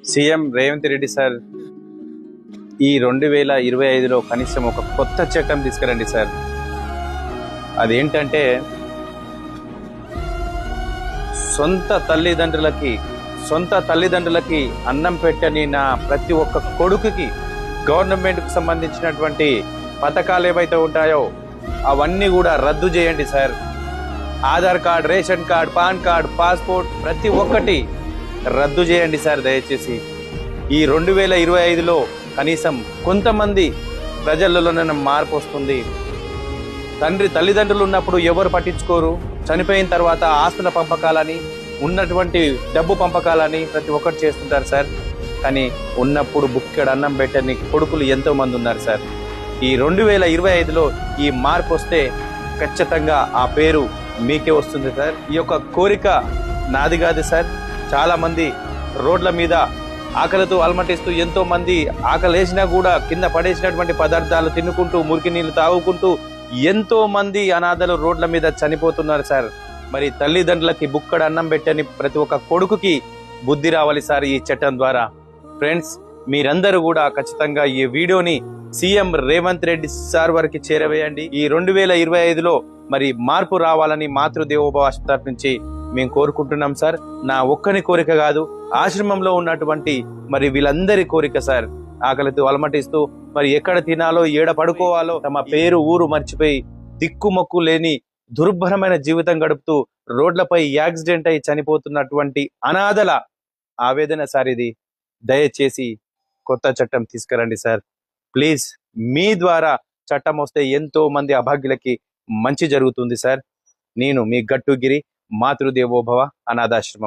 CM Revanth Reddy sir ఈ 2025లో కనీసం ఒక కొత్త చట్టం తీసుకురండి సార్. అదేంటంటే సొంత తల్లిదండ్రులకి అన్నం పెట్టని నా ప్రతి ఒక్క కొడుకుకి గవర్నమెంట్కి సంబంధించినటువంటి పథకాలు ఏవైతే ఉంటాయో అవన్నీ కూడా రద్దు చేయండి sir. Aadhaar card, ration card, pan card, passport ప్రతి ఒక్కటి రద్దు చేయండి సార్ దయచేసి. ఈ 2025లో కనీసం కొంతమంది ప్రజల్లోనే మార్పు వస్తుంది. తల్లిదండ్రులు ఉన్నప్పుడు ఎవరు పట్టించుకోరు, చనిపోయిన తర్వాత ఆస్తుల పంపకాలని, ఉన్నటువంటి డబ్బు పంపకాలని ప్రతి ఒక్కటి చేస్తుంటారు సార్. కానీ ఉన్నప్పుడు బుక్కెడు అన్నం పెట్టని కొడుకులు ఎంతో మంది ఉన్నారు సార్. ఈ 2025లో ఈ మార్పు వస్తే ఖచ్చితంగా ఆ పేరు మీకే వస్తుంది సార్. ఈ యొక్క కోరిక నాది కాదు సార్. చాలా మంది రోడ్ల మీద ఆకలితో అలమటిస్తూ, ఎంతో మంది ఆకలేసినా కూడా కింద పడేసినటువంటి పదార్థాలు తినుకుంటూ, మురికి నీళ్లు తాగుకుంటూ ఎంతో మంది అనాథలు రోడ్ల మీద చనిపోతున్నారు సార్. మరి తల్లిదండ్రులకి బుక్కడు అన్నం పెట్టని ప్రతి ఒక్క కొడుకుకి బుద్ధి రావాలి సార్ ఈ చట్టం ద్వారా. ఫ్రెండ్స్, మీరందరూ కూడా ఖచ్చితంగా ఈ వీడియోని సీఎం రేవంత్ రెడ్డి సార్ వారికి చేరవేయండి. ఈ 2025లో మరి మార్పు రావాలని మాతృదేవోభవ తరఫు నుంచి మేము కోరుకుంటున్నాం సార్. నా ఒక్కని కోరిక కాదు, ఆశ్రమంలో ఉన్నటువంటి మరి వీళ్ళందరి కోరిక సార్. ఆకలితో అలమటిస్తూ మరి ఎక్కడ తినాలో, ఏడ పడుకోవాలో తమ పేరు ఊరు మర్చిపోయి దిక్కుమొక్కు లేని దుర్భరమైన జీవితం గడుపుతూ రోడ్లపై యాక్సిడెంట్ అయి చనిపోతున్నటువంటి అనాథల ఆవేదన సార్ ఇది. దయచేసి కొత్త చట్టం తీసుకురండి సార్ ప్లీజ్. మీ ద్వారా చట్టం వస్తే ఎంతో మంది అభాగ్యులకి మంచి జరుగుతుంది సార్. నేను మీ గట్టుగిరి, మాతృదేవోభవ అనాథాశ్రమం.